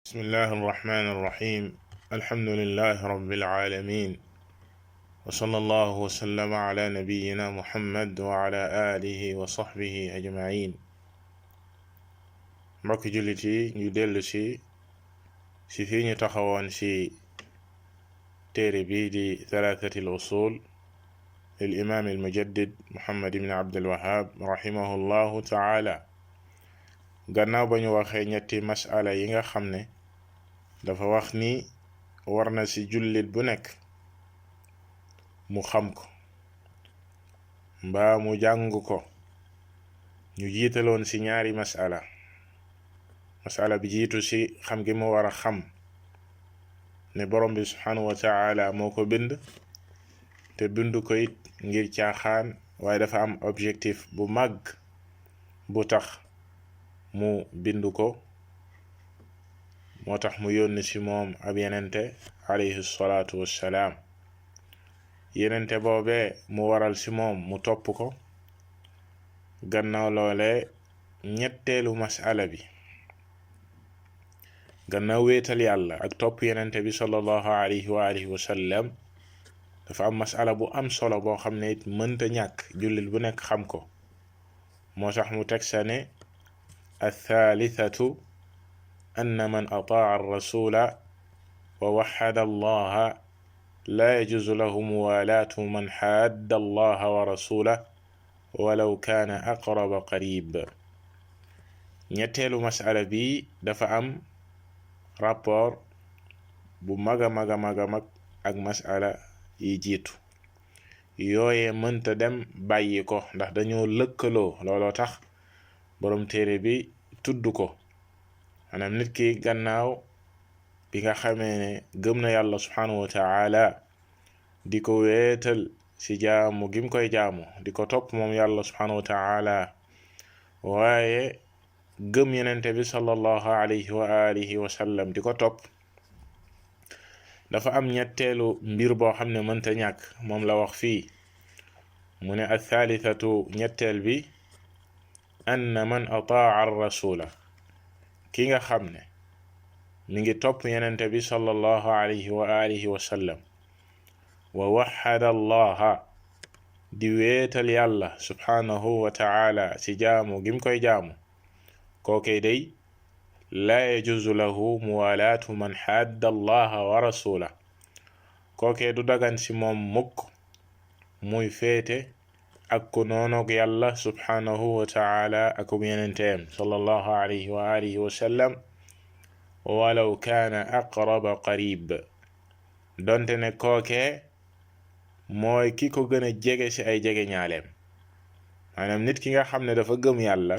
بسم الله الرحمن الرحيم. الحمد لله رب العالمين، وصلى الله وسلم على نبينا محمد وعلى آله وصحبه أجمعين. mbokk jullit yi ñu dellu si fii ñu taxawoon ci téere bi di thalathati al usul lil imam al mujaddid Muhammad ibn Abdul Wahhab rahimahullahu taala. gannaaw ba ñu waxee ñetti masala yi nga xam ne dafa wax ni war na ci jullit bu nekk mu xam ko mbaa mu jàng ko, ñu jiitaloon ci ñaari masala bi jiitu ci xam gi mu war a xam ne borom bi subhanahu wa ta'ala moo ko bind te bindu ko it ngir caaxaan, waaye dafa am objectif bu mag bu tax mu bindu ko. moo tax mu yónni ci moom ab yenente alayhi salaatu wassalaam. yenente boobee mu waral ci moom mu topp ko. gannaaw loole ñetteelu masala bi, gannaaw wéetal yàlla ak topp yenente bi sallallahu alayhi wa alihi wa sallam, dafa am masala bu am solo boo xam ne it mënta ñàkk jullit bu nekk xam ko. moo tax mu teg sa ne athalithatu أن من أطاع الرسول ووحد الله لا يجوز له موالاة من حاد الله ورسوله ولو كان أقرب قريب. ñetteelu masala bi dafa am rapport bu maga mag ak masala yi jiitu. yooye mënta dem bàyyi ko ndax dañoo lëkkaloo. looloo tax borom téere bi tudd ko. maanaam nit ki gannaaw bi nga xamee ne gëm na yàlla subhanahu wa ta'ala, di ko weetal ci jaamu gim koy jaamu, di ko topp moom yàlla subhanahu wa ta'ala, waaye gëm yenente bi sallallahu alayhi wa alihi wa sallam di ko topp. dafa am ñetteelu mbir boo xam ne mënta ñàkk, moom la wax fii mu ne athalithatu ñetteel bi anna man ataa ar-rasula, ki nga xam ne mi ngi topp yenente bi sallallahu alayhi wa alihi wa sallam, wa waxada allaha, di weetal yàlla subhanahu wa ta'ala ci jaamu gim koy jaamu, kookey day laa yajuzu lahu muwalaatu man xadda allaha wa rasula, kookee du dagan ci moom mukk muy féete ak ku noonoog yàlla subhanahu wa ta'ala akum yenenteem sallallahu alayhi wa alihi wa sallam, walaw kaana aqraba qarib, donte ne kookee mooy ki ko gën a jege ci ay jege ñaaleem. maanaam nit ki nga xam ne dafa gëm yàlla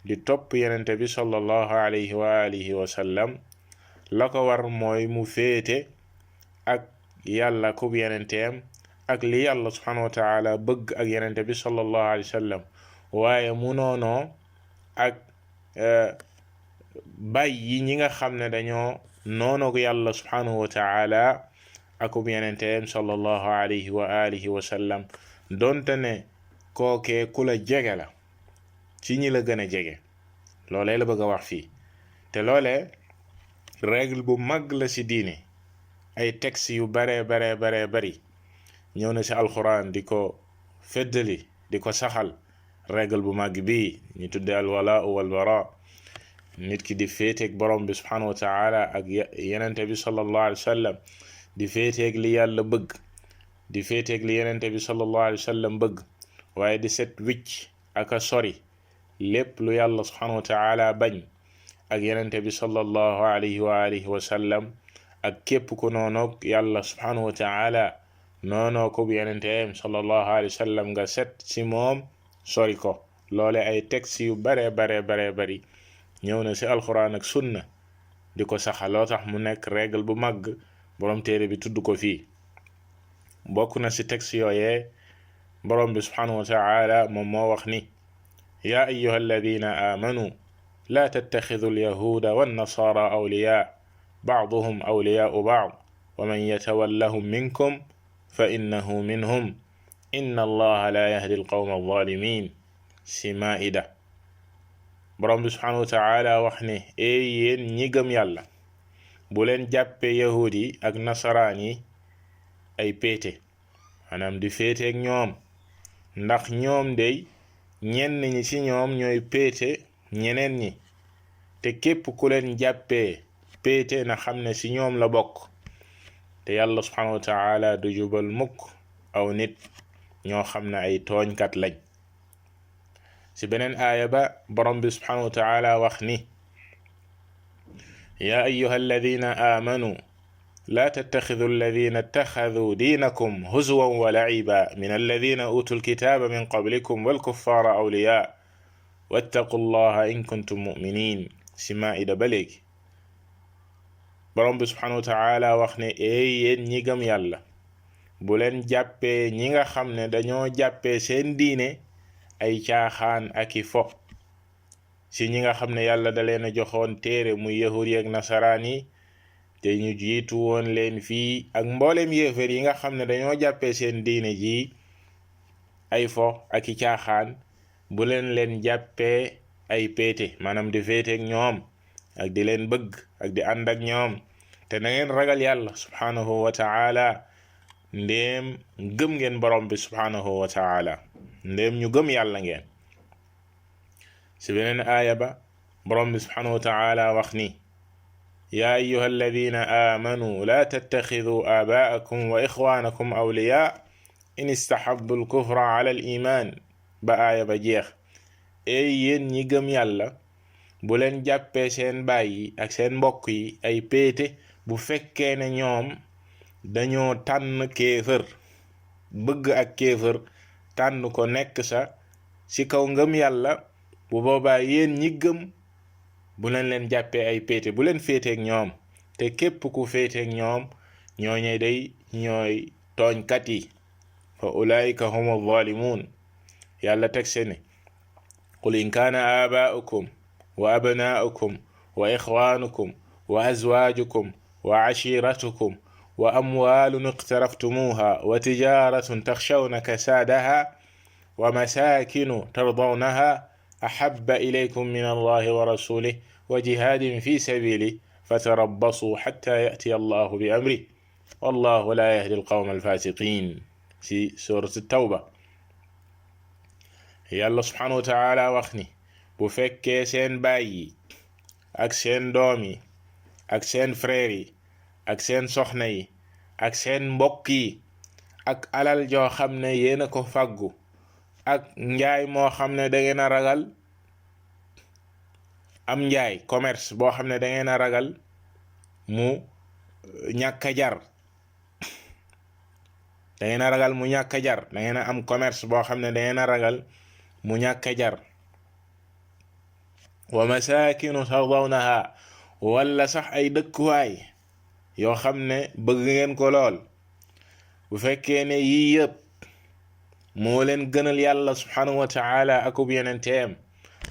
di topp yenente bi sallallahu alayhi wa alihi wa sallam, la ko war mooy mu féete ak yàlla kub yenenteem ak li yàlla subhanahu wa ta'ala bëgg ak yenente bi sallallahu alayhi wa sallam, waaye mu noonoo ak bàyyi ñi nga xam ne dañoo noonoog yàlla subhanahu wa ta'ala akub yenenteem sallallahu alayhi wa alihi wa sallam, donte ne kookee ku la jege la ci ñi la gën a jege. loolee la bëgg a wax fii, te loolee règle bu mag la ci diine. ay texte yu bare bari ñëw na ci alquran di ko feddali, di ko saxal. règle bu mag bi ñu tudde al walaa wal bara, nit ki di féeteeg borom bi subhanahu wa ta'ala ak yenente bi sallallahu alayhi wa sallam, di féeteeg li yàlla bëgg, di féeteeg li yenente bi sallallahu alayhi wa sallam bëgg, waaye di set wicc ak a sori lépp lu yàlla subhanahu wa ta'ala bañ ak yenente bi sallallahu alayhi wa alihi wa sallam, ak képp ku noonoog yàlla subhanahu wa ta'ala noonoo ko bu yenenteem sallallahu alayhi wa sallam, nga set ci moom sori ko. loole ay texte yu bare bari ñëw na ci alquran ak sunna di ko saxal. loo tax mu nekk règle bu mag, borom téere bi tudd ko fii. bokk na ci texte yooyee borom bi subhanahu wa ta'ala moom moo wax ni yaa ayyuha alladina amanu laa tattaxidu alyahuda wannasara awliya ba'duhum awliyaa'u ba'd wa man yatawallahum minkum fa innahu minhum inna allaha la yahdi alqawma alzalimin. ci Maa'ida borom bi subhanahu wa ta'ala wax ne yéen ñi gëm yàlla bu leen jàppee yahud yi ak nasaraan yi ay péete maanaam di féeteek ñoom ndax ñoom dey ñenn ñi ci ñoom ñooy péete ñeneen ñi te képp ku leen jàppee péete na xam ne ci ñoom la bokk te yàlla subhanahu wa ta'ala du jubal mukk aw nit ñoo xam ne ay tooñkat lañ ci beneen aaya ba borom bi subhanahu wa ta'ala wax ni yaa ayyuha alladina aamanu laa tattaxidu alladina ittaxaduu diinakum huzwan wa laciba min alladina utu lkitaaba min qablikum walkuffaara awliyaa wattaqu llaha in kuntum muminin ci maa'ida ba léegi borom bi subhanahu wa ta'ala wax ne yéen ñi gëm yàlla bu leen jàppee ñi nga xam ne dañoo jàppee seen diine ay caaxaan aki fo ci ñi nga xam ne yàlla da leen a joxoon téere muy yahud yi ak nasaraan yi te ñu jiitu woon leen fii ak mboolem yéefar yi nga xam ne dañoo jàppee seen diine ji ay fo aki caaxaan bu leen jàppee ay péete maanaam di féeteek ñoom ak di leen bëgg ak di ànd ak ñoom te na ngeen ragal yàlla subhanahu wa ta'ala ndéem gëm ngeen borom bi subhanahu wa ta'ala ndéem ñu gëm yàlla ngeen ci beneen aaya ba borom bi subhanahu wa ta'ala wax ni yaa ayyuha alladina aamanu laa tattaxiduu aabaa'akum wa ixwaanakum awliyaa in istahabbu alkufra ala al iman ba aaya ba jeex yéen ñi gëm yàlla bu leen jàppee seen baay yi ak seen mbokk yi ay péete bu fekkee ne ñoom dañoo tànn kéefër bëgg ak kéefër tànn ko nekk sa ci kaw ngëm yàlla bu boobaa yéen ñi gëm bu leen jàppee ay péete bu leen féeteek ñoom te képp ku féeteek ñoom ñooñe day ñooy tooñkat yi fa ulaika humu zalimun yàlla teg se ne qul in kaana aabaa'ukum wa abnaa'ukum wa ixwaanukum wa azwaajukum wa ashiratukum wa amwaalun iqtaraftumuuha wa tijaaratun taxshawna kasaadaha wa masaakinu tardawnaha ahabba ilaykum min allahi wa rasulihi wa jihaadin fi sabiilihi fatarabbasuu xatta ya'tiya allahu bi amrihi wallahu laa yahdi alqawma alfaasiqiin ci suuratu tawba yàlla subhanahu wa ta'ala wax ni bu fekkee seen baay yi ak seen doom yi ak seen frère yi ak seen soxna yi ak seen mbokk yi ak alal joo xam ne yéena ko fàggu ak njaay moo xam ne da ngeen a ragal am njaay commerce boo xam ne da ngeen a ragal mu ñàkk a jar da ngeen a ragal mu ñàkk a jar da ngeen a am commerce boo xam ne da ngeen a ragal mu ñàkk a jar wa masaakinu tardawnaha wala sax ay dëkkuwaay yoo xam ne bëgg ngeen ko lool bu fekkee ne yii yëpp moo leen gënal yàlla subhanahu wa ta'ala akub yenenteem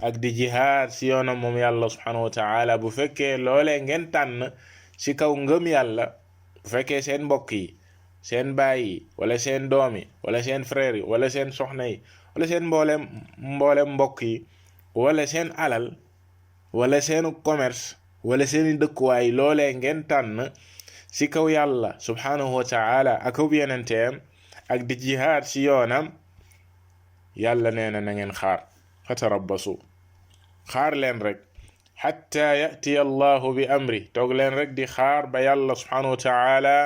ak di jihaad si yoonam moom yàlla subhanahu wa ta'ala bu fekkee loolee ngeen tànn ci kaw ngëm yàlla bu fekkee seen mbokk yi seen baay yi wala seen doom yi wala seen frère yi wala seen soxna yi wala seen mboolem mbokk yi wala seen alal wala seenu commerce wala seeni dëkkuwaay loolee ngeen tànn ci kaw yàlla subhanahu wa ta'ala akub yenenteem ak di jihaad ci yoonam yàlla nee na ngeen xaar fatarabbasu xaar leen rek xatta yatiya allahu bi amri toog leen rek di xaar ba yàlla subhanahu wa ta'ala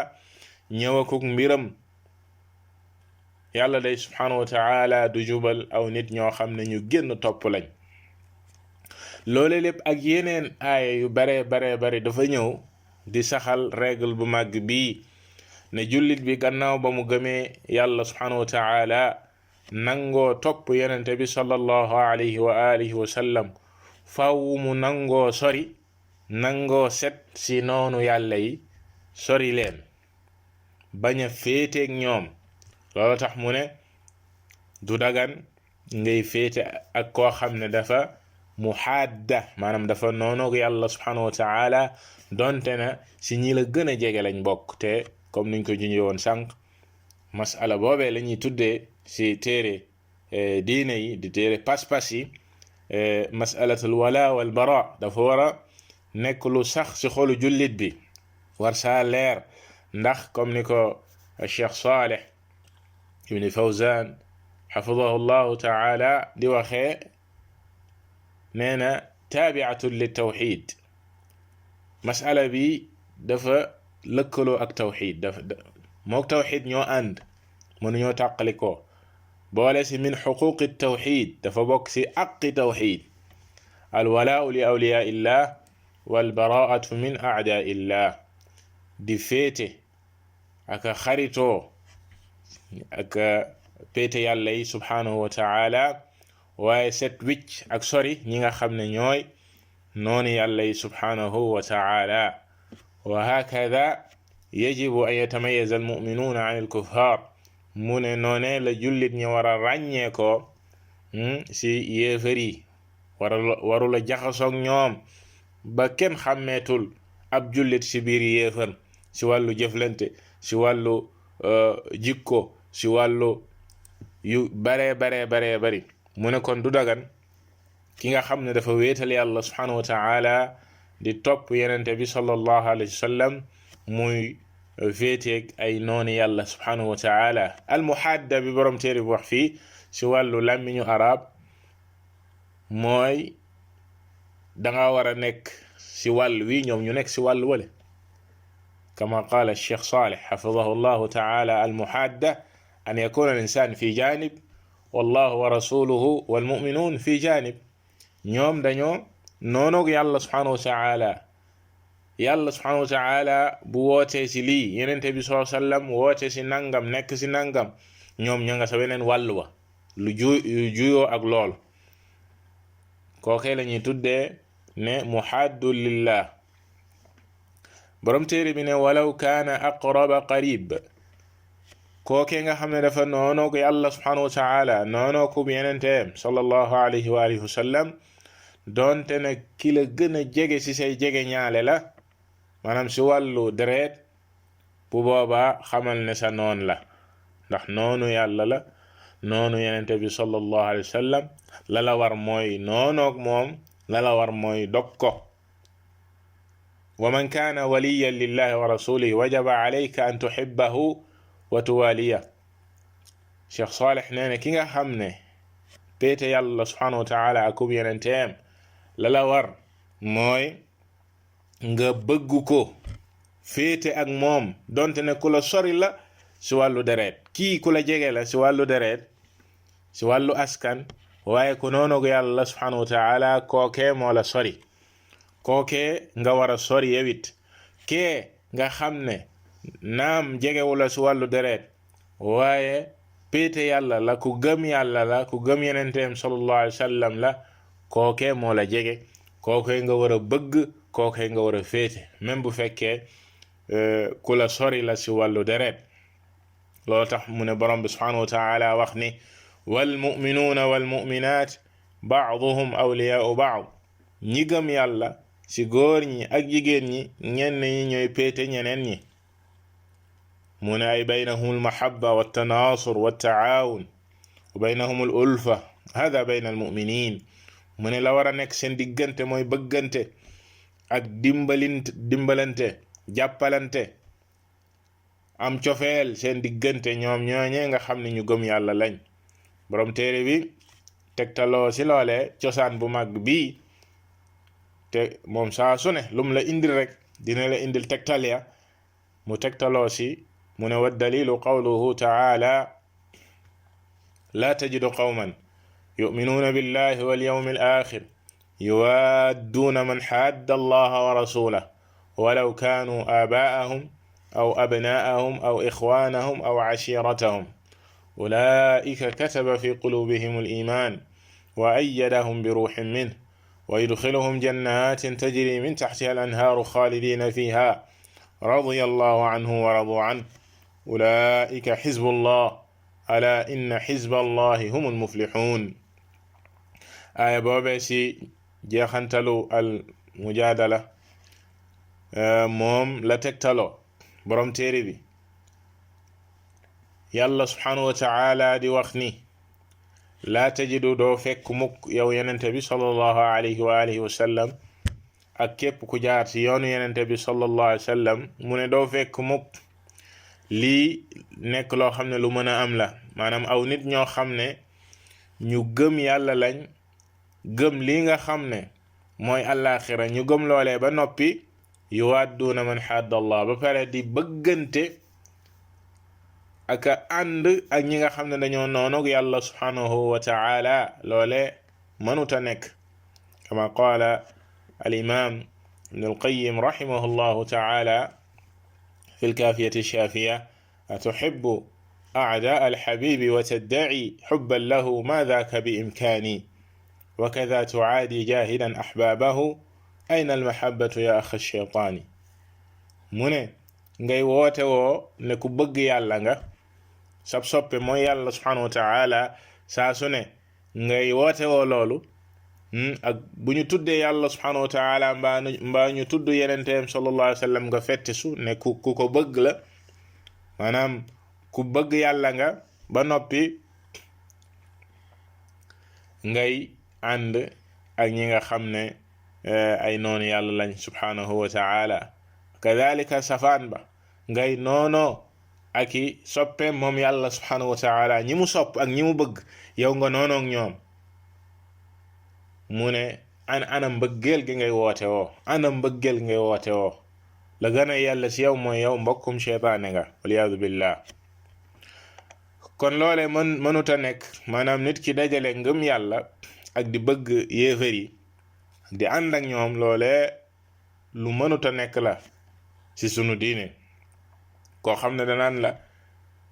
ñëwakuk mbiram yàlla day subhanahu wa ta'ala du jubal aw nit ñoo xam ne ñu génn topp lañ loole lépp ak yeneen aaya yu bare dafa ñëw di saxal règle bu màgg bii ne jullit bi gannaaw ba mu gëmee yàlla subhanahu wa ta'ala nangoo topp yenente bi sallallahu alayhi wa alihi wa sallam faw mu nangoo sori nangoo set si noonu yàlla yi sori leen bañ a féeteeg ñoom loolu tax mu ne du dagan ngay féete ak koo xam ne dafa muhaadda maanaam dafa noonoog yàlla subhanahu wa ta'ala donte na si ñi la gën a jege lañ bokk te comme niñ ko junjee woon sànq masala boobee la ñuy tuddee si téere diine yi di téere pas-pas yi masalatul wala wal bara dafa war a nekk lu sax si xolu jullit bi war saa leer ndax comme ni ko Cheikh Saleh ibn Fawzan xafidahu llahu taala di waxee nee na taabiatun li tawxid masala bi dafa lëkkaloo ak tawxid mook tawxid ñoo ànd mënuñoo tàqalikoo boole si min xuquqi tawxid dafa bokk si aqi tawxid alwalaau li awliyaa illah walbaraatu min aadaa illah di féete ak xaritoo ak péete yàlla yi subhanahu wa taala waaye set wicc ak sori ñi nga xam ne ñooy noonu yàlla yi subhanahu wa taala wa hakada yajibu an yatamayaza almuminuuna an alkuffar mu ne noone la jullit ñi war a ràññee ko si yéefar yi warula jaxasoog ñoom ba kenn xàmmeetul ab jullit si biir yéefar si wàllu jëflante si wàllu jikko si wàllu yu baree bari mu ne kon du dagan ki nga xam ne dafa wéetal yàlla subhanahu wa taala di topp yenente bi sallallahu alayhi wa sallam muy féeteeg ay nooni yàlla subhanahu wa taala almuhadda bi borom téere bi wax fii si wàllu làmmiñu arab mooy danga war a nekk si wàll wi ñoom ñu nekk si wàll wale kama qaala Cheikh Saleh xafidahu llahu taala almuhadda an yakuna al-insan fi janib wallahu wa rasuluhu walmuminun fi janib ñoom dañoo noonoog yàlla subhanahu wa taala yàlla subhanahu wa taala bu wootee si lii yenente bi sallallahu alayhi wasallam woote si nangam nekk si nangam ñoom ña nga sa weneen wàll wa lu juyoo ak lool kookee la ñuy tuddee ne muhaddu lillah borom téere bi ne walaw kaana aqraba qarib kookee nga xam ne dafa noonoo ko yàlla subhanahu wa taala noonoo ko yenenteem sallallahu alayhi wa alihi wa sallam doonte ne ki la gën a jege ci say jege ñaale la maanaam si wàllu deret bu boobaa xamal ne sa noon la ndax noonu yàlla la noonu yenente bi sallallahu alayhi wa sallam la la war mooy noonoog moom la la war mooy dog ko wa man kaana waliyan lillahi wa rasulihi wajaba alayka an tuhibbahu wa tuwaliya Cheikh Saleh nee na ki nga xam ne péete yàlla subhanahu wa taala akub yenenteem la la war mooy nga bëgg ko féete ak moom donte ne ku la sori la si wàllu deret kii ku la jege la si wàllu deret si wàllu askan waaye ku noonu yàlla subhanahu wa taala kookee moo la sori kookee nga war a sori yewit kee nga xam ne naam jegewu la si wàllu deret waaye péete yàlla la ku gëm yàlla la ku gëm yenenteem sallallahu alayhi wa sallam la kookee moo la jege kookee nga war a bëgg kookee nga war a féete même bu fekkee ku la sori la si wàllu deret loolu tax mu ne borom bi subhanahu wa taala wax ni walmuminuuna walmuminat baaduhum awliyaau baad ñi gëm yàlla si góor ñi ak jigéen ñi ñenn ñi ñooy péete ñeneen ñi mu ne ay baynahum almahabba waltanaasur waltaawun wa baynahum al ulfa hada bayna almuminin mu ne la war a nekk seen diggante mooy bëggante ak dimbalante jàppalante am cofeel seen diggante ñoom ñooñee nga xam ne ñu gëm yàlla lañ borom téere bi tegtaloo si loole cosaan bu mag bii te moom saa su ne lum la indil rek dina la indil tegtal ya mu tegtaloo si mu ne wa dalilu qawluhu taala la tajidu qawman yu'minuuna billahi wal yawmil aaxir yuwaadduuna man xaadda allaha wa rasulahu walaw kaanuu aabaa'ahum aw abnaa'ahum aw ixwaanahum aw cashiiratahum ulaa'ika kataba fi quluubihim al-iimaan wa ayyadahum bi ruuhin minhu wa yudxiluhum jannaatin tajrii min taxtihaa al-anhaaru xaalidiina fiihaa radiya allahu anhum wa raduu canhu ulaa'ika xizbullah alaa inna xizballahi humul muflixuun aaya boobee si jeexantalu al mujaadala moom la tegtaloo borom téere bi yàlla subhanahu wa taala di wax ni laa tajidu doo fekk mukk yow yenente bi sallallahu alayhi wa alihi wa sallam ak képp ku jaar ci yoonu yenente bi sallallahu alayhi wa sallam mu ne doo fekk mukk lii nekk loo xam ne lu mën a am la maanaam aw nit ñoo xam ne ñu gëm yàlla lañ gëm lii nga xam ne mooy àllaaxira ñu gëm loolee ba noppi yuwadduuna man xadda allah ba pare di bëggante ak ànd ak ñi nga xam ne dañoo noonog yàlla subhanahu wa ta'ala loole mënuta nekk kama qaala al imam ibn al qayyim rahimahu llahu ta'ala fi lkaafiyati alshaafiya atuhibbu a'daa alhabibi wa tadda'i hubban lahu ma dhaaka bi imkaani wa kadha tu'aadi jaahidan ahbaabahu ayna almahabbatu ya akha shaytaani mu ne ngay woote woo ne ku bëgg yàlla nga sab soppe mooy yàlla subhanahu wa ta'ala saa su ne ngay woote woo loolu ak bu ñu tuddee yàlla subhanahu wa ta'ala mbaa ñu tudd yenenteem sallallahu alayhi wa sallam nga fette su ne ku ko bëgg la maanaam ku bëgg yàlla nga ba noppi ngay ànd ak ñi nga xam ne ay noonu yàlla lañ subhanahu wa ta'ala kadhalika safaan ba ngay noonoo ak i soppeem moom yàlla subhanahu wa ta'ala ñi mu sopp ak ñi mu bëgg yow nga noonoog ñoom mu ne ana mbëggeel gi ngay woote woo ana mbëggeel ngay woote woo la gën a yàlla si yow mooy yow mbokkum cheytaane nga waliyaadu billah kon loole mënuta nekk maanaam nit ki dajale ngëm yàlla ak di bëgg yéefar yi di ànd ak ñoom loole lu mënuta nekk la ci sunu diine koo xam ne danaan la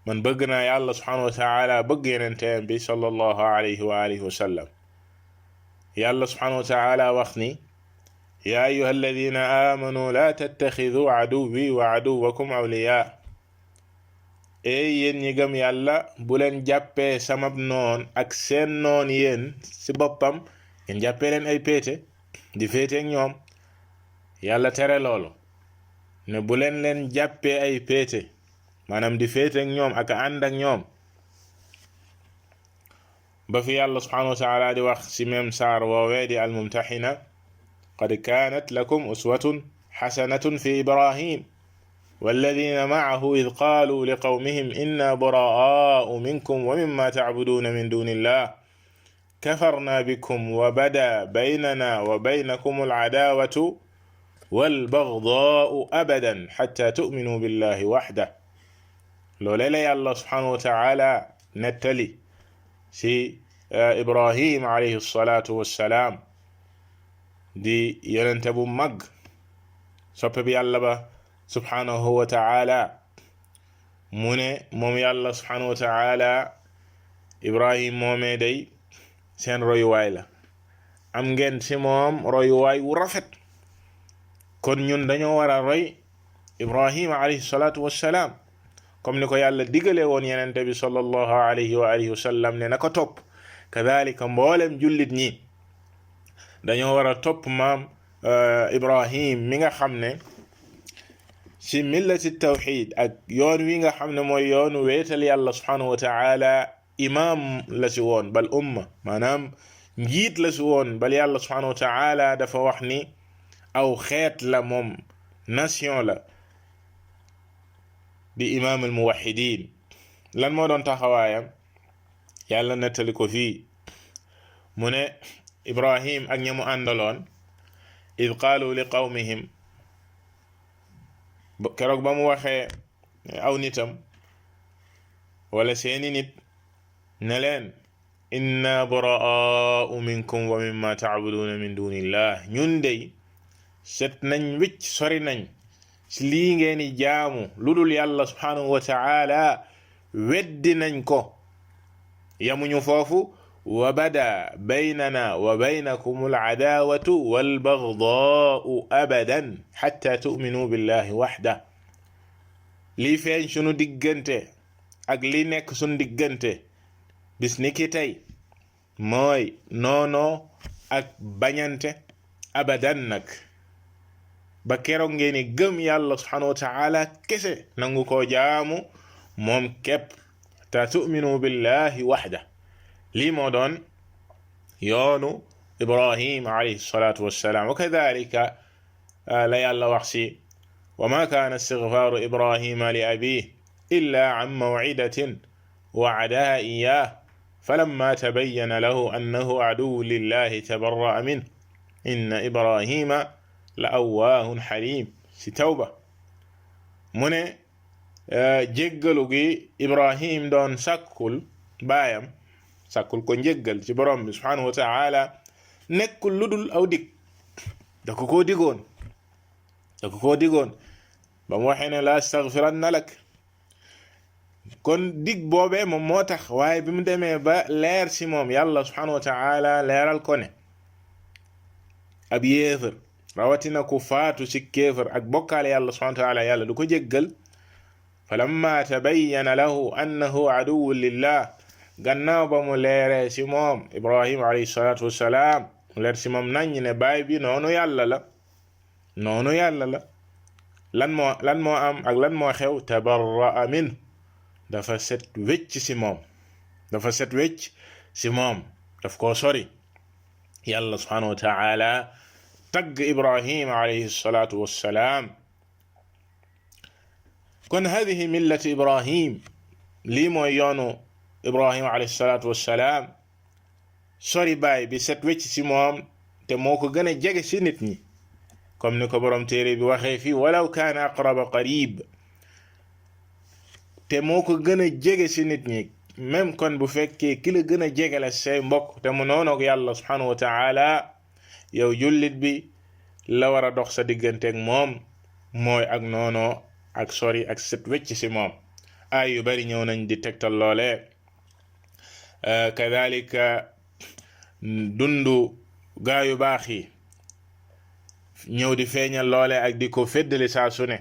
man bëgg naa yàlla subhanahu wa ta'ala bëgg yenenteem bi sallallahu alayhi wa alihi wa sallam yàlla subhanahu wa ta'ala wax ni ya ayyuha alladhina amanu la tattakhidhu aduwwi wa aduwwakum awliya yéen ñi gëm yàlla bu leen jàppee samab noon ak seen noon yéen ci boppam ngeen jàppee leen ay péete di féeteek ñoom yàlla tere loolu ne bu leen jàppee ay péete maanaam di féeteek ñoom ak ànd ak ñoom ba fi yàlla subhanahu wa ta'ala di wax ci même saar woowee di almumtaxina qad kaanat lakum uswatun xasanatun fi ibrahim walladina maahu id qaaluu liqawmihim inna buraa'aa'u minkum wa mimma tacbuduuna min duni illah kafarna bikum wa bada baynana wa baynakum alcadaawatu walbagdaa'u abadan xatta tu'minuu billahi waxda loolee la yàlla subhanahu wa ta'ala nettali ci ibrahim alayhi salaatu wassalaam di yonente bu mag soppe bi yàlla ba subhanahu wa ta'ala mu ne moom yàlla subhanahu wa ta'ala ibrahim moomee day seen royuwaay la am ngeen ci moom royuwaay wu rafet kon ñun dañoo war a roy ibrahim alayhi salaatu wassalaam comme ni ko yàlla digale woon yenente bi sallallahu alayhi wa alihi wa sallam ne na ko topp kadhalika mboolem jullit ñi dañoo war a topp maam ibrahim mi nga xam ne ci millati tawxid ak yoon wi nga xam ne mooy yoonu weetal yàlla subhanahu wa ta'ala imam la ci woon bal umma maanaam njiit la ci woon bal yàlla subhanahu wa ta'ala dafa wax ni aw xeet la moom nation la di imam al muwahhidin lan moo doon taxawaayam yàlla nettali ko fii mu ne ibrahim ak ñamu àndaloon id qaalu li qawmihim keroog ba mu waxee aw nitam wala seeni nit ne leen inna buraa'u minkum wa mimma ta'buduna min dunillah ñun dey set nañ wicc sori nañ ci lii ngeeni jaamu lu dul yàlla subhanahu wa ta'ala weddi nañ ko yamuñu foofu wa bada baynana wa baynakum al-'adaawatu wal-bagdaa'u abadan hatta tu'minu billahi wahda lii feeñ sunu diggante ak li nekk sunu diggante bis ni ki tey mooy noono ak bañante abadan nag ba keroog ngeeni gëm yàlla subhanahu wa ta'ala kese nangu ko jaamu moom képp ta tu'minu billahi wahda lii moo doon yoonu ibrahim alayhi salatu wassalaam wa kadhalika la yàlla wax si wa ma kaana istigfaaru ibrahima li abih illa an mawcidatin wacadaha iyah falamma tabayyana lahu annahu aduwwu lillahi tabarra'a minhu inna ibrahima la awwaahun xalim si tawba mu ne jéggalu gi ibrahim doon sàkkul baayam sàkkul ko njéggal ci borom bi subhanahu wa taala nekkul lu dul aw dig da ko koo digoon ba mu waxee ne la astaghfiranna lak kon dig boobee moom moo tax waaye bi mu demee ba leer si moom yàlla subhanahu wa taala leeral ko ne ab yéefar rawatina ku faatu si kéefar ak bokkaale yàlla subhanahu wa taala yàlla du ko jéggal falamma tabayyana lahu annahu aduwwu lillah gannaaw ba mu leeree si moom ibrahim alayhi salatu wassalaam mu leer si moom nañ ne baay bi noonu yàlla la lan moo am ak lan moo xew tabarra'a min dafa set wecc si moom daf koo sori yàlla subhanahu wa taala tagg ibrahim alayhi salatu wassalaam kon hadihi millatu ibrahim lii mooy yoonu ibrahim alayhi salatu wassalaam sori baay bi set wecc si moom te moo ko gën a jege si nit ñi comme ni ko borom téere bi waxee fii walaw kaana aqraba qarib te moo ko gën a jege si nit ñi même kon bu fekkee ki la gën a jege la say mbokk te mu noonoog yàlla subhanahu wa taala yow jullit bi la war a dox sa digganteeg moom mooy ak noonoo ak sori ak set wecc si moom ay yu bari ñëw nañ di tegtal loole kadhalika dundu gaa yu baax yi ñëw di feeñal loole ak di ko feddali saa su ne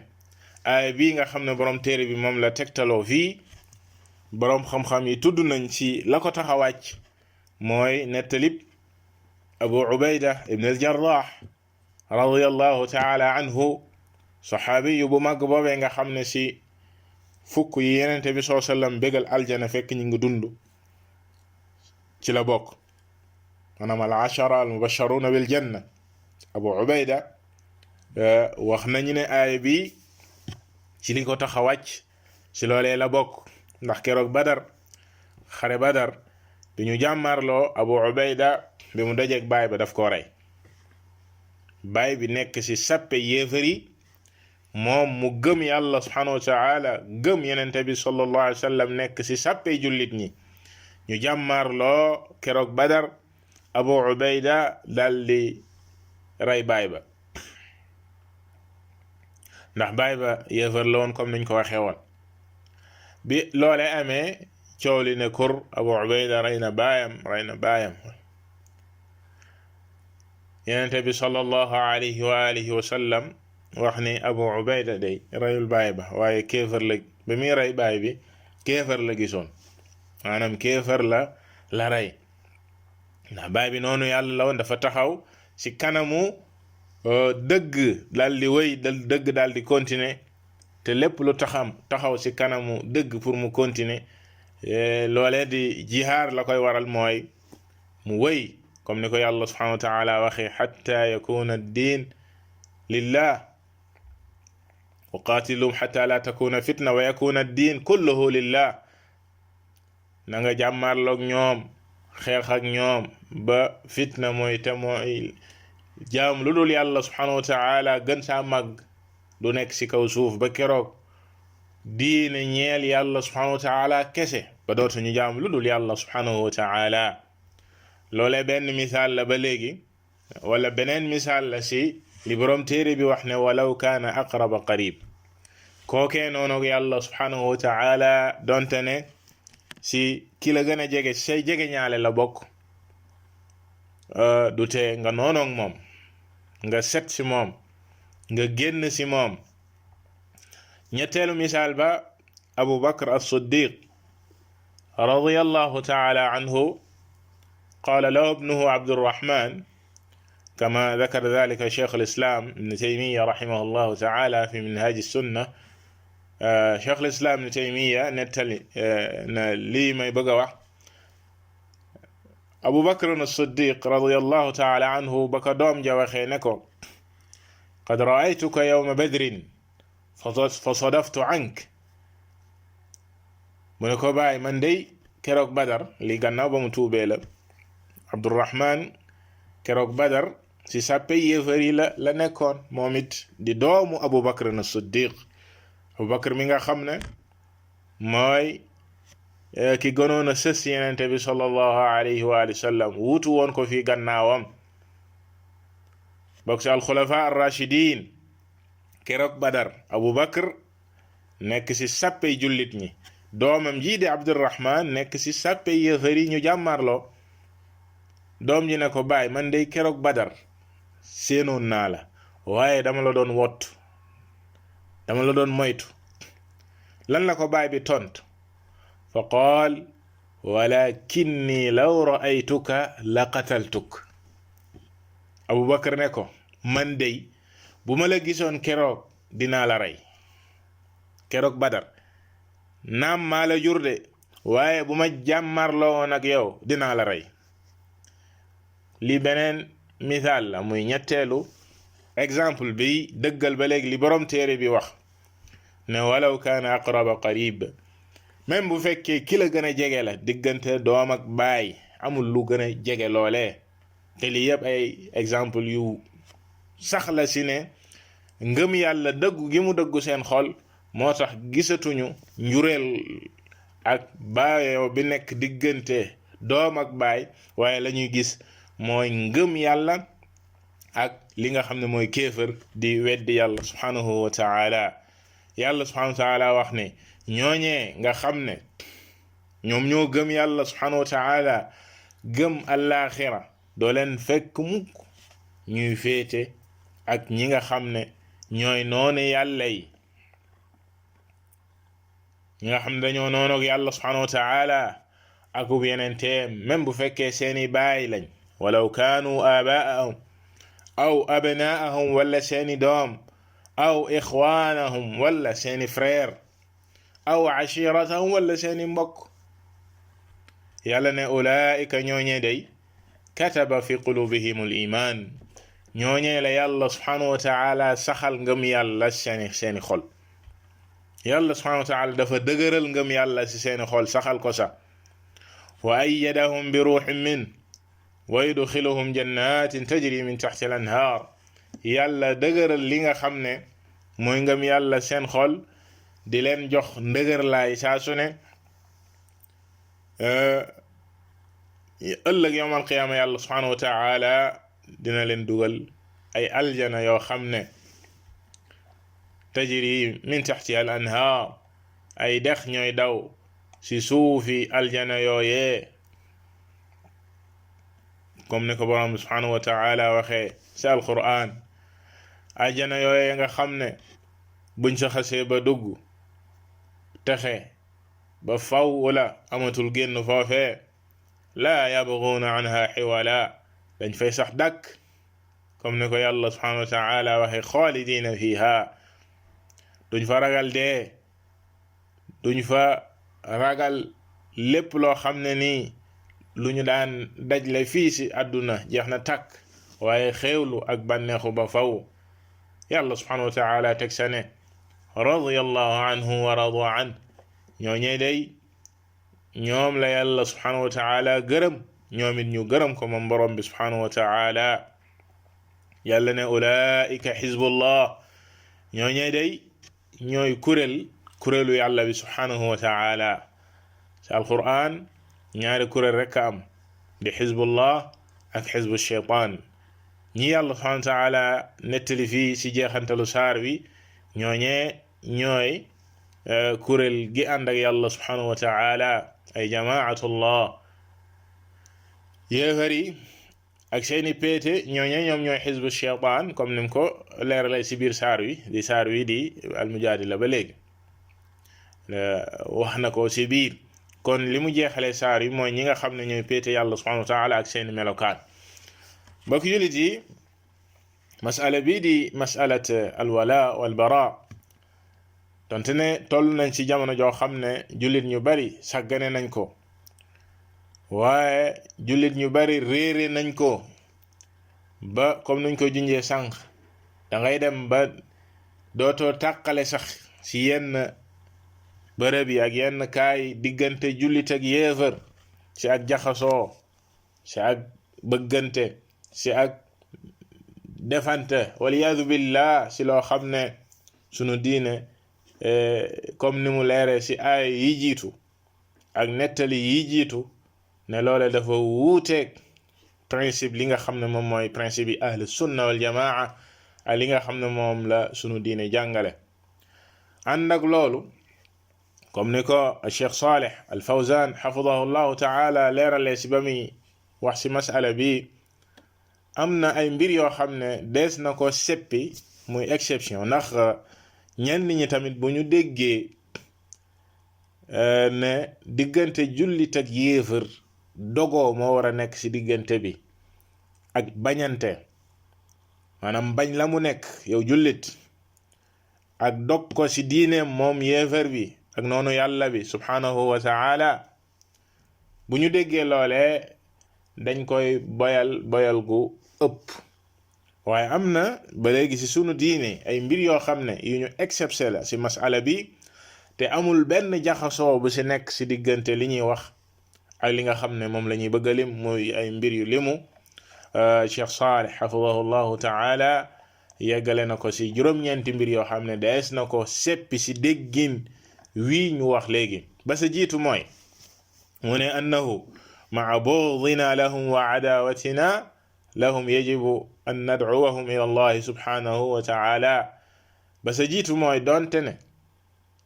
ay bii nga xam ne borom téere bi moom la tegtaloo fii boroom xam-xam yi tudd nañ ci la ko tax a wàcc mooy nettalib abu ubayda ibn al-jarrah radiyallahu taala anhu saxaabi yu bu mag boobee nga xam ne ci fukk yi yenente bi sallallahu alayhi wasallam bégal aljana fekk ñu ngi dund ci la bokk maanaam al ashara al mubasharuna bil janna abu ubayda wax nañu ne aaya bi ci li ko tax a wàcc ci loolee la bokk ndax keroog badar xare badar bi ñu jàmmarloo abu ubayda bi mu dajeeg baay ba daf koo rey baay bi nekk ci sappe yéefar yi moom mu gëm yàlla subhanahu wa taala gëm yenente bi sallallahu alayhi wa sallam nekk ci sappe jullit ñi ñu jàmmarloo keroog badar abu ubayda daldi rey baay ba ndax baay ba yéefar la woon comme niñ ko waxee woon bi loole amee coow li ne kur abu ubayda rey na baayam yenente bi sallallahu alayhi wa alihi wa sallam wax ni abu ubayda day reyul baay ba waaye kéefar la ba muy rey baay bi kéefar la gisoon maanaam kéefar la rey ndax baay bi noonu yàlla la woon dafa taxaw ci kanamu dëgg daal di wéy dëgg daal di continuer te lépp lu taxaw ci kanamu dëgg pour mu continuer loolee di jihaar la koy waral mooy mu wéy comme ni ko yàlla subhanahu wa taala waxee xatta yakuna ad-din lillah wa qatilum xatta la takuna fitna wa yakuna ad-din kulluhu lillah na nga jàmmarloog ñoom xeex ak ñoom ba fitna mooy jaam lu dul yàlla subhanahu wa taala gën saa màgg du nekk ci kaw suuf ba keroog diine ñeel yàlla subhanahu wa taala kese ba dootuñu jaam lu dul yàlla subhanahu wa taala loolee benn misaal la ba léegi wala beneen misaal la ci li boroom téere bi wax ne walaw kaana aqraba qarib kookee noonu yàlla subhanahu wa taala donte ne ci ki la gën a jege say jege ñaale la bokk du tee nga noonoog moom nga set ci moom nga génn ci moom ñetteelu misaal ba abu bakr as-siddiq radiyallahu ta'ala anhu qaala lahu ibnuhu abdurrahman kama dhakara dhalika shaykh al-islam ibn taymiyya rahimahullahu ta'ala fi minhaj as-sunnah shaykh al-islam ibn taymiyya nettali na lii may bëgg a wax abu bakr as-siddiq radiyallahu ta'ala anhu ba ko doom ja waxee ne ko qad ra'aytuka yawma badrin fa sadaftu ank mu ne ko bàyyi man dey keroog badar li gannaaw ba mu tuubee la Abdurrahman keroog badar si sàppe yéefar yi la nekkoon moom it di doomu Abu Bakr as-Siddiq Abu Bakr mi nga xam ne mooy ki gënoon a sës yenente bi sallallahu alayhi wa sallam wuutu woon ko fi gannaawam bokk si alxulafa ar-rashidin keroog badar Abu Bakr nekk si sàppe jullit ñi doomam ji di Abdurrahman nekk si sàppe yéefar yi ñu jàmmarloo doom ji ne ko baay man dey keroog badar seenoon naa la waaye dama la doon wottu dama la doon moytu lan la ko baay bi tontu fa qaal walakinni law ra'aytuka la qataltuk Abu Bakr ne ko man dey bu ma la gisoon keroog dinaa la rey keroog badar naam maa la jur de waaye bu ma jàmmarloo woon ak yow dinaa la rey li beneen misaal la muy ñetteelu exemple bi dëggal ba léegi li borom téere bi wax ne walaw kaana aqraba qarib même bu fekkee ki la gën a jege la diggante doom ak baay amul lu gën a jege loolee te li yëpp ay exemple yu sax la si ne ngëm yàlla dëggu gi mu dëggu seen xol moo tax gisatuñu njureel ak baayoo bi nekk diggante doom ak baay waaye la ñuy gis mooy ngëm yàlla ak li nga xam ne mooy kéefër di weddi yàlla subhanahu wa taala yàlla subhanahu wa taala wax ne ñooñee nga xam ne ñoom ñoo gëm yàlla subhanahu wa taala gëm allaaxira doo leen fekk mukk ñuy féete ak ñi nga xam ne ñooy noonu yàlla yi ñi nga xam ne dañoo noonoog yàlla subhanahu wa taala akub yenenteem même bu fekkee seeni baay lañ walaw kaanu aabaa'ahum aw abnaa'ahum wala seeni doom aw ixwaanahum wala seeni frère aw ashiratahum wala seeni mbokk yàlla ne ulaa'ika ñooñee day kataba fi qulubihim al iman ñooñee la yàlla subhanahu wa taala saxal ngëm yàlla seeni xol yàlla subhanahu wa taala dafa dëgëral ngëm yàlla si seeni xol saxal ko sa wa ayyadahum bi ruuhin min wa yudxiluhum jannatin tajri min taxti al anhaar yàlla dëgëral li nga xam ne mooy ngëm yàlla seen xol di leen jox ndëgër laay saa su ne ëllëg yawmal qiyaama yàlla subhanahu wa taala dina leen dugal ay aljana yoo xam ne tajri min taxti al anhaar ay dex ñooy daw si suufi aljana yooyee comme ni ko borom bi subhanahu wa taala waxee si alquran aljana yooyee nga xam ne buñ sa xasee ba dugg texe ba faw wala amatul génn foofee laa yabguuna anha xiwala dañ fay sax dàkk comme ni ko yàlla subhanahu wa taala waxee xaalidina fiha duñ fa ragal dee duñ fa ragal lépp loo xam ne nii lu ñu daan dajle fii si àdduna jeex na tàkk waaye xéewlu ak bànneexu ba faw yàlla subhanahu wa taala teg sa ne radiyallahu anhu wa radu an ñooñee day ñoom la yàlla subhanahu wa taala gërëm ñoom it ñu gërëm ko moom borom bi subhanahu wa taala yàlla ne ulaika xizbullah ñooñee day ñooy kuréelu yàlla bi subhanahu wa taala ci alquran ñaari kuréel rekk am di xizbullah ak xizbu shaytaan ñi yàlla subhanahu wa taala nettali fii ci jeexantalu saar wi ñooñee ñooy kuréel gi ànd ak yàlla subhanahu wa taala ay jamaatullah yéefar yi ak seeni péete ñooñee ñoom ñooy xizbu shaytaan comme nim ko leeralay ci biir saar wi di almujaadila ba léegi wax na ko ci biir kon li mu jeexalee saar yi mooy ñi nga xam ne ñooy péete yàlla subhanahu wa taala ak seeni melokaan mbokk jullit yi masala bii di masalat alwala walbara donte ne toll nañ ci jamono joo xam ne jullit ñu bari sàggane nañ ko waaye jullit ñu bari réere nañ ko ba comme nuñ ko junjee sànq da ngay dem ba dootoo tàqale sax ci yenn bërëb yi ak yenn kaay diggante jullit ak yéefar ci ak jaxasoo ci ak bëggante ci ak defante waliyaadu billah ci loo xam ne sunu diine comme ni mu leere ci aay yi jiitu ak nettali yi jiitu ne loole dafa wuuteeg principe li nga xam ne moom mooy principe yi ahlu sunna wal jamaa ak li nga xam ne moom la sunu diine jàngale. ànd ak loolu comme ni ko Cheikh Salih al Fawzan xafidahu llahu taala leeralee ci ba muy wax ci masala bi am na ay mbir yoo xam ne dees na ko seppi muy exception ndax ñenn ñi tamit bu ñu déggee ne diggante jullit ak yéefar dogoo moo war a nekk ci diggante bi ak bañante maanaam bañ la mu nekk yow jullit ak dog ko ci diineem moom yéefar bi ak noonu yàlla bi subhanahu wa ta'ala bu ñu déggee loolee dañ koy boyal gu ëpp waaye am na ba léegi ci sunu diine ay mbir yoo xam ne yu ñu excepté la ci masala bi te amul benn jaxasoo bu ci nekk ci diggante li ñuy wax ak li nga xam ne moom la ñuy bëgg a lim muy ay mbir yu limu Cheikh Salih xafidahu llahu taala yeggale na ko ci juróom-ñeenti mbir yoo xam ne dees na ko seppi ci déggin wii ñu wax léegi ba sa jiitu mooy mu ne annahu maa bughdina lahum wa adawatina lahum yajibu an nad'uwahum ila allahi subhanahu wa ta'ala ba sa jiitu mooy doonte ne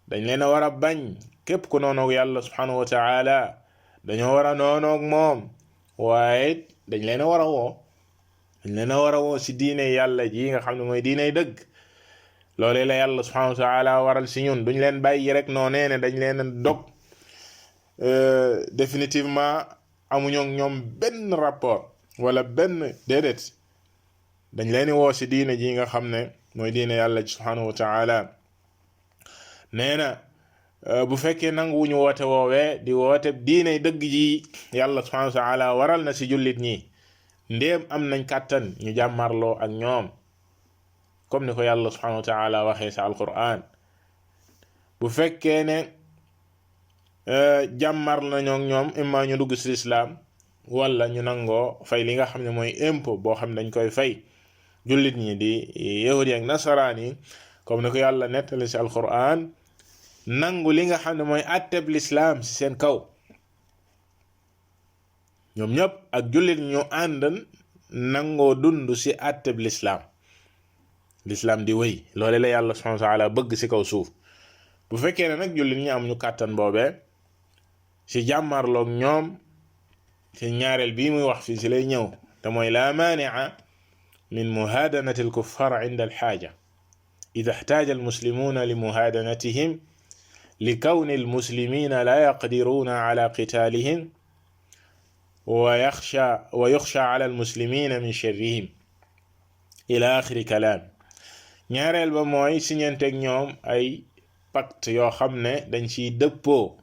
dañ leen a war a bañ képp ku noonoog yàlla subhanahu wa ta'ala dañoo war a noonoog moom waaye dañ leen a war a woo dañ leen a war a woo ci diine yàlla ji nga xam ne mooy diiney dëgg loolee la yàlla subhanahu wa ta'ala waral ci ñun duñ leen bàyyi rek noonee ne dañ leen dog définitivement amuñu ñoom benn rapport wala benn déedéet dañ leen woo ci diine ji nga xam ne mooy diine yàlla subhanahu wa ta'ala nee na bu fekkee nanguwuñu woote woowee di woote diine dëgg ji yàlla subhanahu wa ta'ala waral na ci jullit ñi ndéem am nañ kàttan ñu jàmmarloo ak ñoom comme ni ko yàlla subhanahu wa ta'ala waxee ci alquran bu fekkee ne jàmmar nañoo ak ñoom imma ñu dugg ci lislaam wala ñu nangoo fay li nga xam ne mooy impôt boo xam ne dañ koy fay jullit ñi di yahudi ak nasaraan yi comme ni ko yàlla nettali ci alquran nangu li nga xam ne mooy atteb lislaam ci seen kaw ñoom ñëpp ak jullit ñu ànd nangoo dund ci atteb lislaam di wéy loole la yàlla subhanahu wa ta'ala bëgg ci kaw suuf bu fekkee ne nag jullit ñi am ñu kàttan boobee ci jàmmarloog ñoom ci ñaareel bii muy wax fii ci lay ñëw te mooy la maani'a min muhadanati al-kuffar 'inda al-haaja idha ihtaja al-muslimuna li muhadanatihim li kawni al-muslimina la yaqdiruna 'ala qitalihim wa yukhsha 'ala al-muslimina min sharrihim ila akhiri kalaam ñaareel ba mooy siñanteeg ñoom ay pacte yoo xam ne dañ ciy dëppoo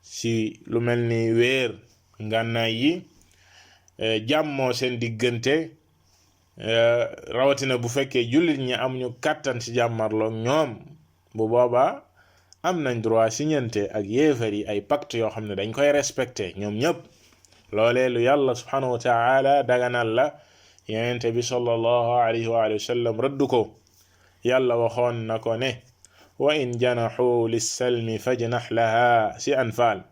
ci lu mel ni weer ngànnaay yi jàmmoo seen diggante rawatina bu fekkee jullit ñi am ñu kàttan ci jàmmarloog ñoom bu boobaa am nañ droit siñante ak yéefar yi ay pacte yoo xam ne dañ koy respecté ñoom ñëpp loolee lu yàlla subhanahu wa ta'ala daganal la yenente bi sallallahu alayhi wa sallam rëdd ko yàlla waxoon na ko ne wa in janaxu lissalmi fajnax laha ci anfaal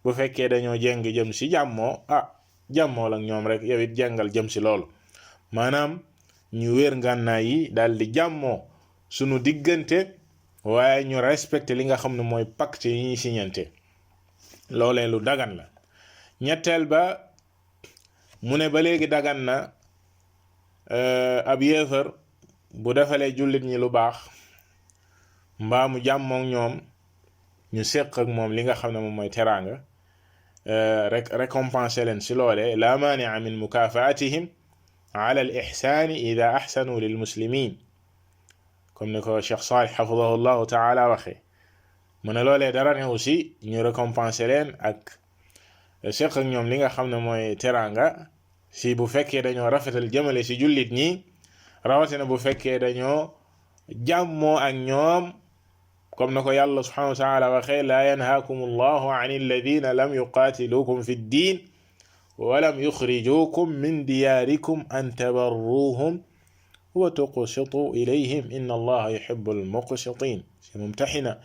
bu fekkee dañoo jeng jëm ci jàmmoo jàmmoo ak ñoom rek yow it jàngal jëm ci loolu maanaam ñu wéer ngànnaay yi daal di jàmmoo sunu diggante waaye ñu respecté li nga xam ne mooy pacte yi ñuy siñante loolee lu dagan la ñetteel ba mu ne ba léegi dagan na ab yéefar bu defalee jullit ñi lu baax mbaa mu jàmmook ñoom ñu séq ak moom li nga xam ne moom mooy teraanga rek récompenser leen ci loole la maani'a min mukaafaatihim ala al ihsaani ida ahsanu lil muslimin comme ni ko Cheikh Salih xafidahu llahu taala waxee mu ne loolee dara ne aussi ñu récompenser leen ak séq ak ñoom li nga xam ne mooy teraanga si bu fekkee dañoo rafetal jëmale ci jullit ñi rawatina bu fekkee dañoo jàmmoo ak ñoom comme na ko yàlla subhanahu wa taala waxee laa yanhaakum allahu an alladina lam yuqaatilukum fi ddin wa lam yuxrijukum min diyaarikum an tabarruhum wa tuqsitu ilayhim inna allaha yuhibbu almuqsitin si mumtaxina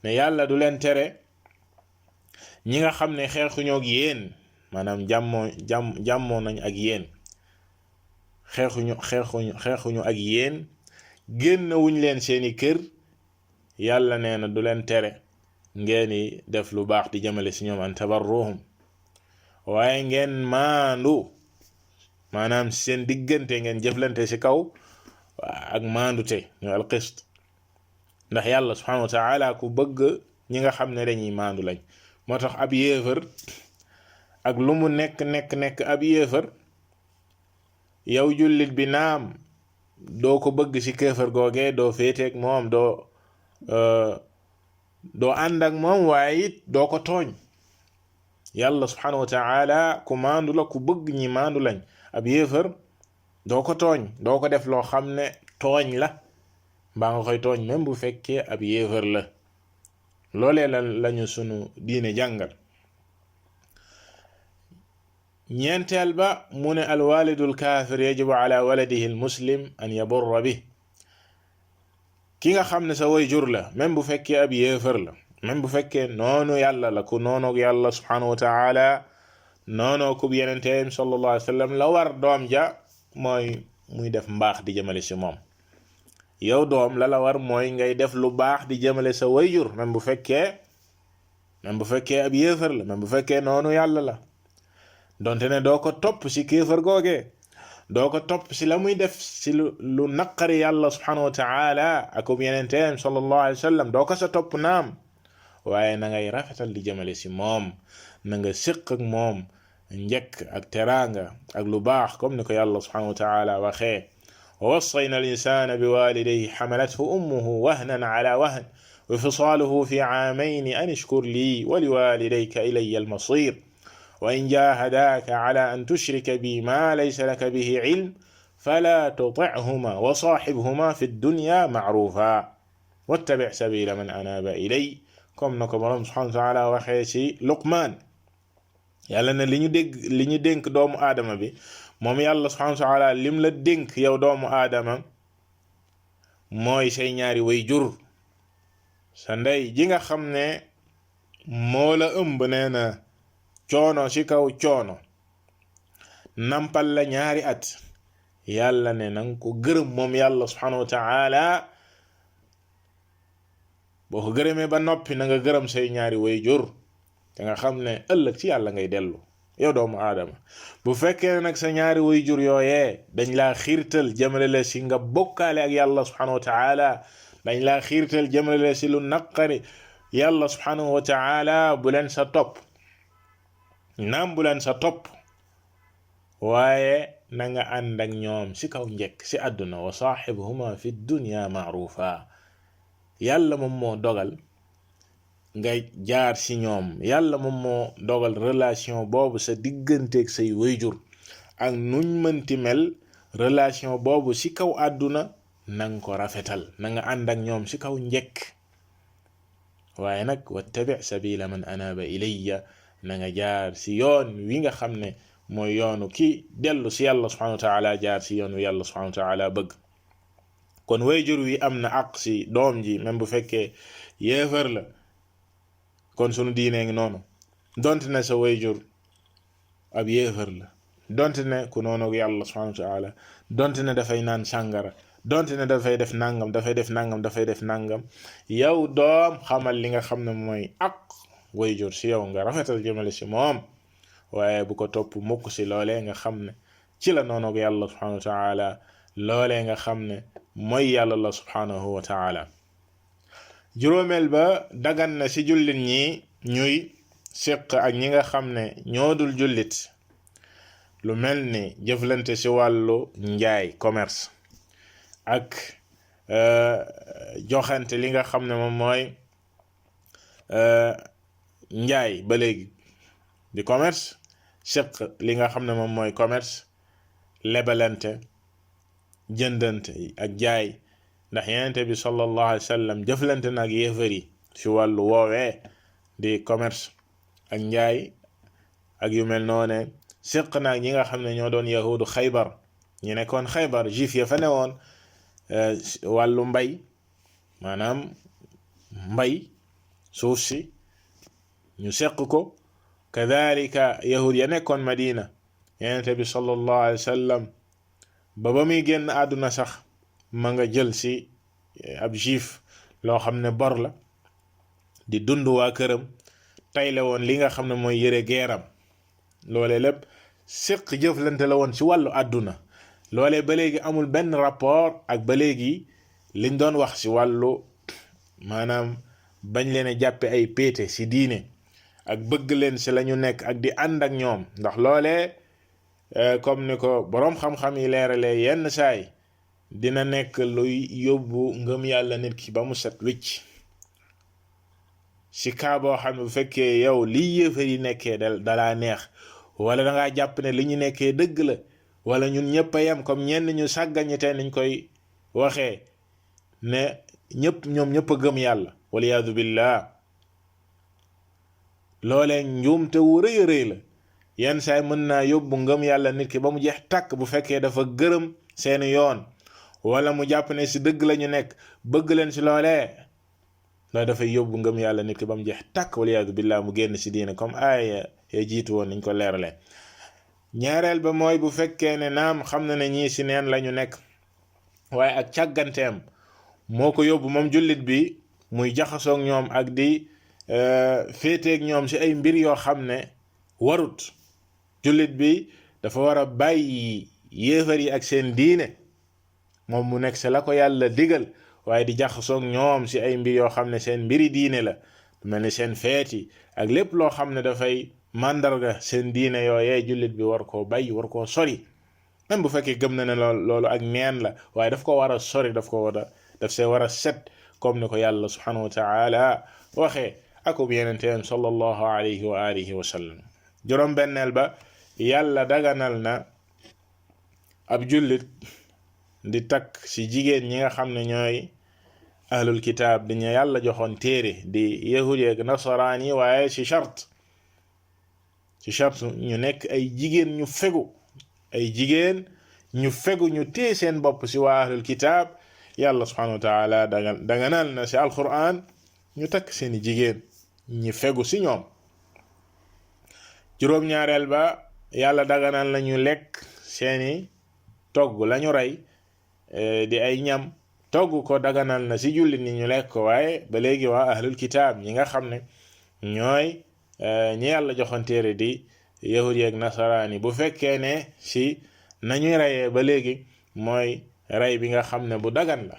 ne yàlla du leen tere ñi nga xam ne xeexuñoo ak yéen maanaam jàmmoo nañ ak yéen xeexuñu ak yéen génn wuñ leen seeni kër yàlla nee na du leen tere ngeen def lu baax di jëmale si ñoom an tabarruhum waaye ngeen maandu maanaam seen diggante ngeen jëflante ci kaw ak maandute ñu alqist ndax yàlla subhanahu wa taala ku bëgg ñi nga xam ne dañuy maandu lañ moo tax ab yéefar ak lu mu nekk ab yéefar yow jullit bi naam doo ko bëgg ci kéefar googee doo féeteeg moom doo ànd ak moom waaye it doo ko tooñ yàlla subhanahu wa taala ku maandu la ku bëgg ñi maandu lañ ab yéefar doo ko tooñ doo ko def loo xam ne tooñ la mbaa nga koy tooñ même bu fekkee ab yéefar la loolee lañu sunu diine jàngal ñeenteel ba mu ne alwalidu alkaafir yajibu ala waladihi almuslim an yaburra bi ki nga xam ne sa way jur la même bu fekkee ab yéefar la même bu fekkee noonu yàlla la ku noonoog yàlla subhanahu wa taala noonoo kub yenenteem sallallahu alayhi wa sallam la war doom ja mooy muy def mbaax di jëmale si moom yow doom la war mooy ngay def lu baax di jëmale sa way jur même bu fekkee ab yéefar la même bu fekkee noonu yàlla la donte ne doo ko topp si kéefar googee doo ko topp si la muy def si lu naqari yàlla subhanahu wa taala akub yenenteem sallallahu alayhi wa sallam doo ko sa topp naam waaye na ngay rafetal di jëmale si moom na nga séq ak moom njëkk ak teraanga ak lu baax comme ni ko yàlla subhanahu wa taala waxee wa wassayna al insana bi walidayhi xamalathu ummuhu wahnan ala wahn wa fisaaluhu fi aamayni an ishkur lii wa liwalidayka ilaya almasir wa in jahadaaka ala an tushrika bi ma laysa laka bihi ilm fala tutihuma wa saaxibhuma fi dunya macrufa wattabic sabila man anaaba ilay comme na ko borom subhanahu wa taala waxee ci Luqmaan yàlla ne li ñu dénk doomu aadama bi moom yàlla subhanahu wa taala lim la dénk yow doomu aadama mooy say ñaari way jur sa ndey ji nga xam ne moo la ëmb nee na coono ci kaw coono nampal la ñaari at yàlla ne nanga ko gërëm moom yàlla subhanahu wa taala boo ko gërëmee ba noppi na nga gërëm say ñaari way jur te nga xam ne ëllëg ci yàlla ngay dellu yow doomu aadama bu fekkee nag sa ñaari way jur yooyee dañ laa xiirtal jëmale la si nga bokkaale ak yàlla subhanahu wa taala dañ laa xiirtal jëmale la si lu naqari yàlla subhanahu wa taala bu leen sa topp naam bu leen sa topp waaye na nga ànd ak ñoom si kaw njëkk si àdduna wa saaxibuhuma fi dunya maarufa yàlla moom moo dogal nga jaar si ñoom yàlla moom moo dogal relation boobu sa digganteeg say wayjur ak nuñ mënti mel relation boobu si kaw àdduna nanga ko rafetal na nga ànd ak ñoom si kaw njëkk waaye nag wattabi sabila man anaaba ilayya na nga jaar si yoon wi nga xam ne mooy yoonu ki dellu si yàlla subhanahu wa taala jaar si yoon wi yàlla subhanahu wa taala bëgg kon wayjur wi am na àq si doom ji même bu fekkee yéefar la kon sunu diine ngi noonu donte ne sa wayjur ab yéefar la donte ne ku noonu yàlla subhanahu wa taala donte ne dafay naan sàngara donte ne dafay def nangam yow doom xamal li nga xam ne mooy àq wayjur si yow nga rafetal jëmale si moom waaye bu ko topp mukk si loolee nga xam ne ci la noonu yàlla subhanahu wa taala loolee nga xam ne mooy yàlla la subhanahu wa taala juróomeel ba dagan na ci jullit ñi ñuy séq ak ñi nga xam ne ñoo dul jullit lu mel ni jëflante ci wàllu njaay commerce ak joxante li nga xam ne moom mooy njaay ba léegi di commerce séq li nga xam ne moom mooy commerce lebalante jëndante ak jaay ndax yenente bi sallallahu alayhi wa sallam jëflante nag yéefar yi ci wàllu woowee di commerce ak njaay ak yu mel noone séq naag ñi nga xam ne ñoo doon yahudu xaybar ñi nekkoon xaybar juif ya fa ne woon wàllu mbay maanaam mbay suuf si ñu séq ko kadhalika yahud ya nekkoon madina yenente bi sallallahu alayhi wa sallam ba muy génn àdduna sax ma nga jël si ab juif loo xam ne bor la di dund waa këram tayle woon li nga xam ne mooy yëre geeram loole lépp séq jëflante la woon ci wàllu àdduna loole ba léegi amul benn rapport ak ba léegi liñ doon wax ci wàllu maanaam bañ leen a jàppe ay péete ci diine ak bëgg leen ci lañu nekk ak di ànd ak ñoom ndax loole comme ni ko boroom xam-xam yi leeralee yenn saay dina nekk luy yóbbu ngëm yàlla nit ki ba mu set wicc ci kaa boo xam ne bu fekkee yow li yéefar yi nekkee dalaa neex wala dangaa jàpp ne li ñu nekkee dëgg la wala ñun ñëpp a yem comme ñenn ñu sàggañi te niñ koy waxee ne ñoom ñëpp a gëm yàlla waliyaadu billah loolee njuumte wu rëy a rëy la yenn saay mën naa yóbbu ngëm yàlla nit ki ba mu jeex tàkk bu fekkee dafa gërëm seeni yoon wala mu jàpp ne ci dëgg lañu nekk bëgg leen ci loolee loolu dafay yóbbu ngëm yàlla nit ki ba mu jeex tàkk waliyaadu billah mu génn ci diine comme aaya ya jiitu woon niñ ko leerale ñaareel ba mooy bu fekkee ne naam xam na ne ñii ci neen lañu nekk waaye ak càgganteem moo ko yóbbu moom jullit bi muy jaxasoog ñoom ak di féeteeg ñoom ci ay mbir yoo xam ne warut jullit bi dafa war a bàyyi yéefar yi ak seen diine moom mu nekk ci la ko yàlla digal waaye di jaxasoog ñoom ci ay mbir yoo xam ne seen mbiri diine la mel ni seen feeti ak lépp loo xam ne dafay màndarga seen diine yooyee jullit bi war koo bàyyi war koo sori même bu fekkee gëm na ne loolu ak neen la waaye daf ko war a sori daf see war a set comme ni ko yàlla subhanahu wa taala waxee akub yenenteen sallallahu alayhi wa alihi wa sallam juróom benneel ba yàlla daganal na ab jullit di takk ci jigéen ñi nga xam ne ñooy ahlul kitaab di ñu yàlla joxoon téere di yahudi ak nasaraan yi waaye ci charte ñu nekk ay jigéen ñu fegu ñu téye seen bopp ci waa ahlul kitaab yàlla subhanahu wa taala daganal na ci alquran ñu takk seeni jigéen ñi fegu ci ñoom juróom-ñaareel ba yàlla daganal na ñu lekk seeni togg lañu rey di ay ñam togg ko daganal na ci jullit ni ñu lekk ko waaye ba léegi waa ahlul kitaab ñi nga xam ne ñooy ñi yàlla joxoon téere di yahudi ak nasaraani bu fekkee ne ci nañuy reyee ba léegi mooy rey bi nga xam ne bu dagan la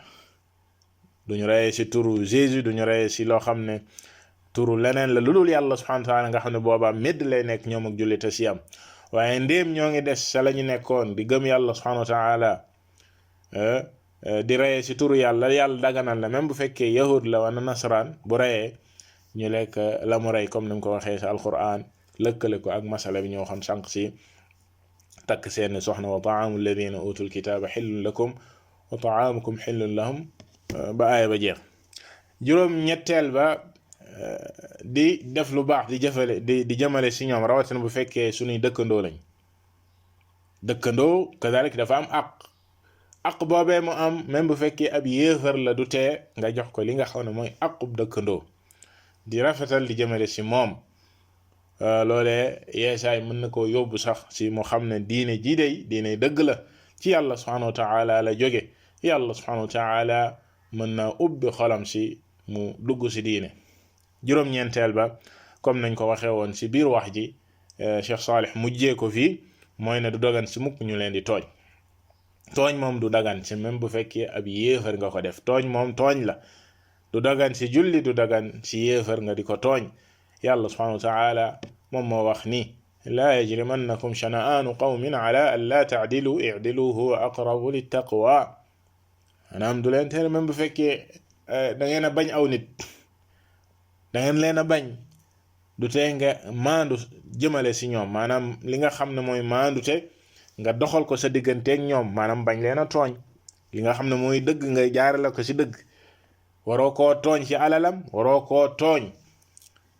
duñu reyee ci turu Jésus duñu reyee ci loo xam ne turu leneen la lu dul yàlla subhanahu wa taala nga xam ne boobaa médd lay nekk ñoom ak jullite ci am waaye ndéem ñoo ngi des sa la ñu nekkoon di gëm yàlla subhanahu wa taala di reyee ci turu yàlla daganal la même bu fekkee yahud la wala nasaraan bu reyee ñu lekk la mu rey comme ni mu ko waxee ci alquran lëkkale ko ak masala bi ñoo xam sànq ci takk seen soxna wa taamu alladina utul kitaaba xillun lakum wa taamukum xillun lahum ba aaya ba jeex juróom ñetteel ba di def lu baax di jëmale ci ñoom rawatina bu fekkee suñuy dëkkandoo lañ dëkkandoo kazalik dafa am aq boobee mu am même bu fekkee ab yéefar la du tee nga jox ko li nga xam ne mooy aqub dëkkandoo di rafetal di jëmale ci moom loolee yeesaay mën na koo yóbbu sax ci mu xam ne diine ji day diine dëgg la ci yàlla subhanahu wa taala la jóge yàlla subhanahu wa taala mën naa ubbi xolam ci mu dugg ci diine juróom-ñeenteel ba comme nañ ko waxee woon ci biir wax ji Cheikh Salih mujjee ko fii mooy ne du dagan ci mukk ñu leen di tooñ moom du dagan ci même bu fekkee ab yéefar nga ko def tooñ moom tooñ la du dagan ci julli du dagan ci yéefar nga di ko tooñ yàlla subhanahu wa taala moom moo wax ni laa yajrimannakum shana'aanu qawmin ala an laa ta'dilu i'dilu huwa aqrabu littaqwa maanaam du leen tere même bu fekkee da ngeen a bañ aw nit da ngeen leen a bañ du tee nga maandu jëmale ci ñoom maanaam li nga xam ne mooy maandu te nga doxal ko sa digganteeg ñoom maanaam bañ leen a tooñ li nga xam ne mooy dëgg nga jaarale ko ci dëgg waroo koo tooñ ci alalam waroo koo tooñ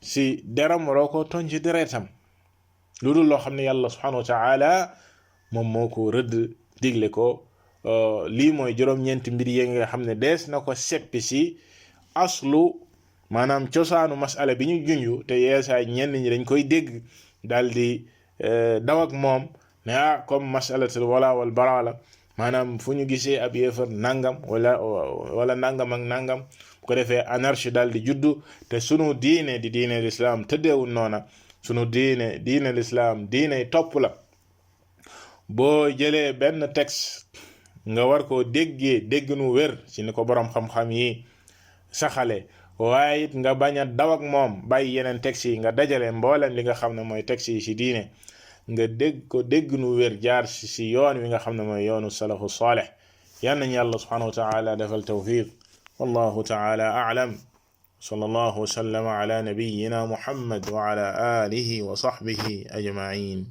ci deram waroo koo tooñ ci deretam lu dul loo xam ne yàlla subhanahu wa ta'ala moom moo ko rëdd digle ko lii mooy juróom-ñeenti mbir yi nga xam ne dees na ko seppi ci aslu maanaam cosaanu masala bi ñu junju te yeesaay ñenn ñi dañ koy dégg daal di daw ak moom ne comme masalatul wala wal bara la maanaam fu ñu gisee ab yéefar nangam wala nangam ak nangam bu ko defee anarchie daal di juddu te sunu diine di diine l'islam tëddeewul noona sunu diine l'islam diine topp la boo jëlee benn texte nga war koo dégg nu wér ci ni ko borom xam-xam yi saxale waaye it nga bañ a daw ak moom bàyyi yeneen texte yi nga dajale mboolem li nga xam ne mooy texte yi ci diine nga dégg nu wér jaar ci yoon wi nga xam ne mooy yoonu salafu salih yal nañu yàlla subhanahu wa ta'ala defal tawfiq wallahu ta'ala a'lam sallallahu wa sallama ala nabiyyina muhammad wa ala alihi wa sahbihi ajma'in